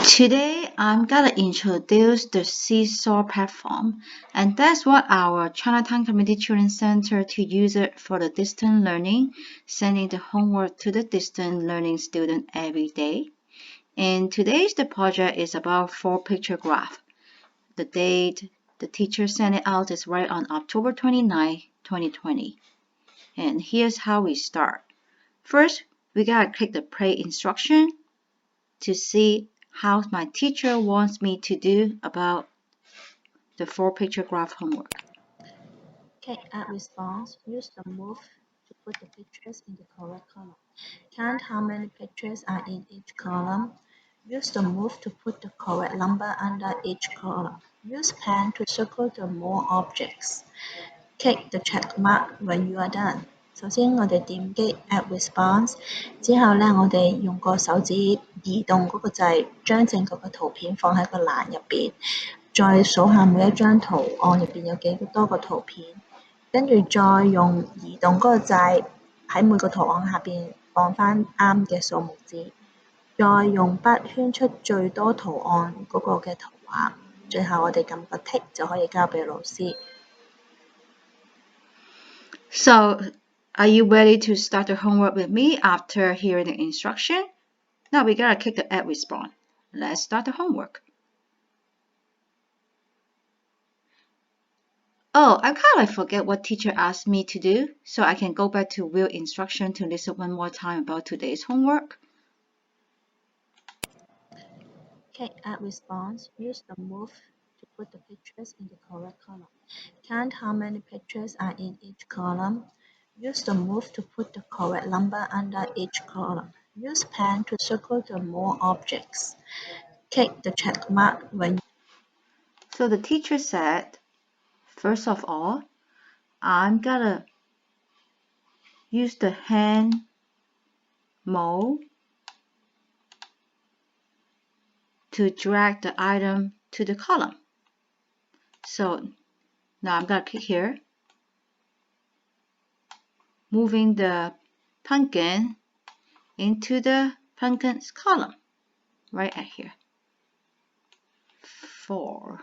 Today, I'm gonna introduce the Seesaw platform, and that's what our Chinatown Community Children's Center to use it for the distance learning, sending the homework to the distance learning student every day. And today's the project is about 4-picture graph. The date the teacher sent it out is right on October 29, 2020. And here's how we start. First, we gotta click the play instruction to see how my teacher wants me to do about the 4-picture graph homework. Okay, add response. Use the move to put the pictures in the correct column. Count how many pictures are in each column. Use the move to put the correct number under each column. Use pen to circle the more objects. Click the check mark when you are done. 首先我哋點擊 Add Response， 之後咧我哋用個手指移動嗰個掣，將正確嘅圖片放喺個欄入邊，再數下每一張圖案入邊有幾多個圖片，跟住再用移動嗰個掣喺每個圖案下邊放返啱嘅數目字，再用筆圈出最多圖案嗰個嘅圖畫，最後我哋撳個 Tick 就可以交俾老師。So, are you ready to start the homework with me after hearing the instruction? Now we gotta click the Add Response. Let's start the homework. Oh, I kind of forget what teacher asked me to do, so I can go back to view instruction to listen one more time about today's homework. Okay, add response. Use the move to put the pictures in the correct column. Count how many pictures are in each column. Use the move to put the correct number under each column. Use pen to circle the more objects. Click the check mark when. So the teacher said, first of all, I'm gonna use the hand mode to drag the item to the column. So now I'm gonna click here, moving the pumpkin into the pumpkin's column, right at here. 4.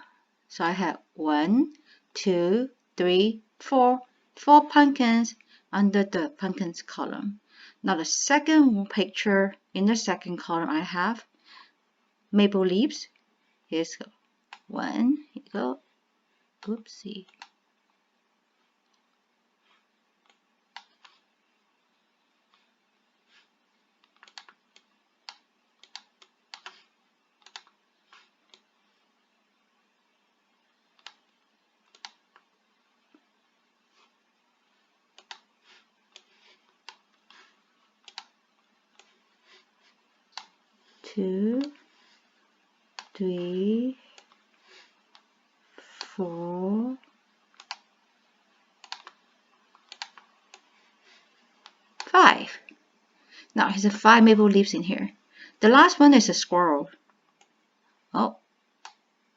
So I have 1, 2, 3, 4, 4 pumpkins under the pumpkins column. Now the second picture in the second column I have maple leaves. Here's 1. Here you go. Oopsie. Two, 3, 4, 5. Now here's a 5 maple leaves in here. The last one is a squirrel. Oh,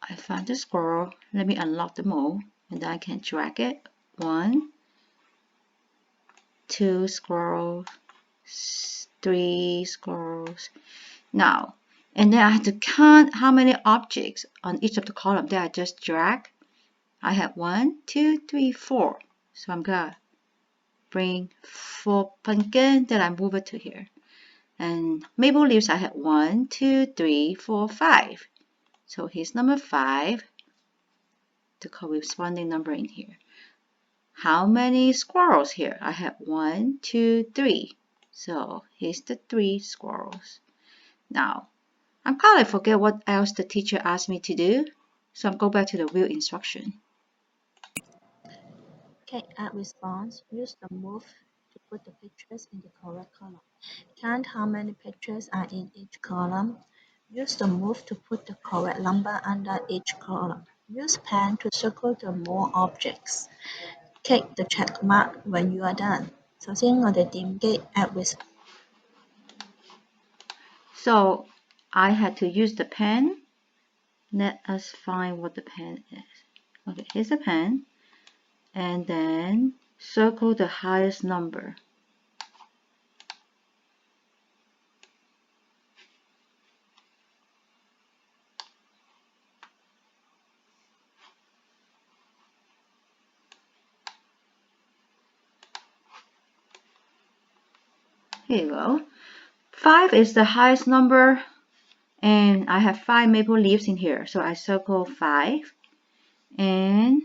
I found the squirrel. Let me unlock the mode and then I can drag it. 1, 2 squirrels, 3 squirrels. Now, and then I have to count how many objects on each of the columns that I just dragged. I have 1, 2, 3, 4. So I'm gonna bring 4 pumpkin, then I move it to here. And maple leaves, I have 1, 2, 3, 4, 5. So here's number 5, the corresponding number in here. How many squirrels here? I have 1, 2, 3. So here's the 3 squirrels. Now, I probably forget what else the teacher asked me to do, so I'm going back to the view instruction. Okay, add response. Use the move to put the pictures in the correct column. Count how many pictures are in each column. Use the move to put the correct number under each column. Use pen to circle the more objects. Click the check mark when you are done. 首先我哋點擊 Add Response. So I had to use the pen. Let us find what the pen is. Okay, here's the pen. And then circle the highest number. Here you go. 5 is the highest number, and I have 5 maple leaves in here. So I circle 5, and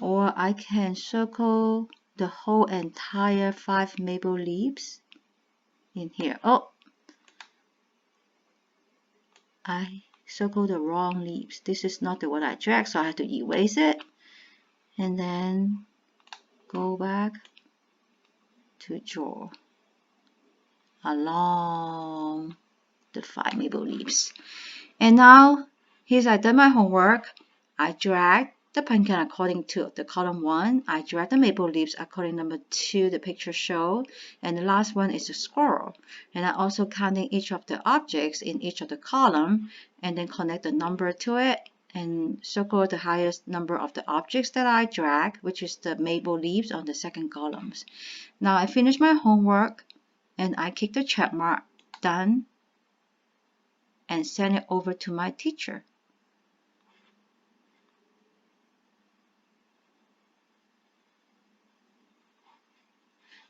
or I can circle the whole entire 5 maple leaves in here. Oh, I circled the wrong leaves. This is not the one I dragged, so I have to erase it and then go back to draw along the 5 maple leaves. And now, here's I done my homework. I drag the pumpkin according to the column 1. I drag the maple leaves according to number 2, the picture showed. And the last one is the squirrel. And I also counting each of the objects in each of the column and then connect the number to it and circle the highest number of the objects that I drag, which is the maple leaves on the second columns. Now I finished my homework and I click the check mark, done, and send it over to my teacher.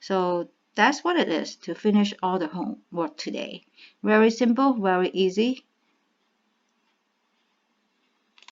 So that's what it is to finish all the homework today. Very simple, very easy.